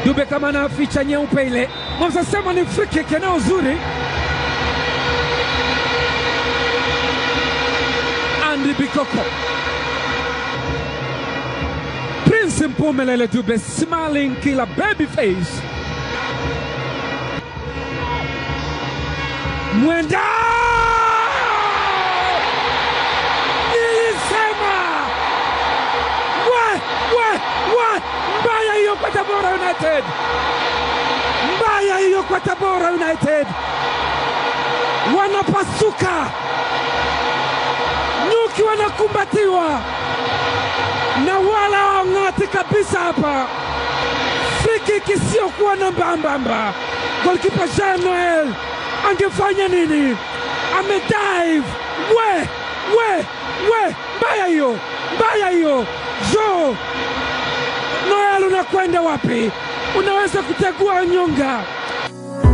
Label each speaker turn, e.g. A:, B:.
A: Dube kama na ficha nyeupe ile. Mwamza sema ni free kick eneo zuri. Andy Bikoko. Prince Mpumelele Dube smiling killer baby face. Mwenda! Nilisema! Mbaya hiyo kwa Tabora United! Mbaya hiyo kwa Tabora United! Wanapasuka! Nyuki wanakumbatiwa! Na wala wangati kabisa hapa! Free kick isiyokuwa na mbambamba! Goalkeeper Jean Noel! Angefanya nini? Amedive! Mbaya hiyo! Jo! Noel unakwenda wapi? Unaweza kutegua nyonga.